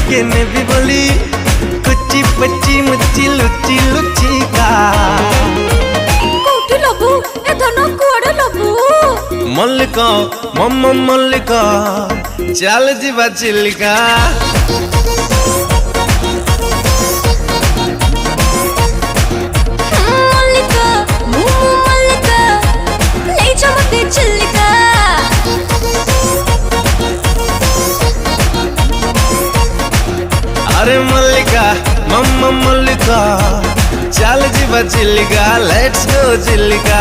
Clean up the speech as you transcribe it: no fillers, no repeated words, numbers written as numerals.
केने भी बोली कुची पच्ची मुच्ची लुच्ची लुच्ची का कोठी लबू ए धन कुआडे लबू मल्लिका मम्मा मल्लिका चल जीवा चिल्लिका मल्लिका मुमु मल्लिका ले जा मते चिल्लिका अरे मल्लिका मम्मा मल्लिका चल जीवा चिल्लिका लेट्स गो चिल्लिका।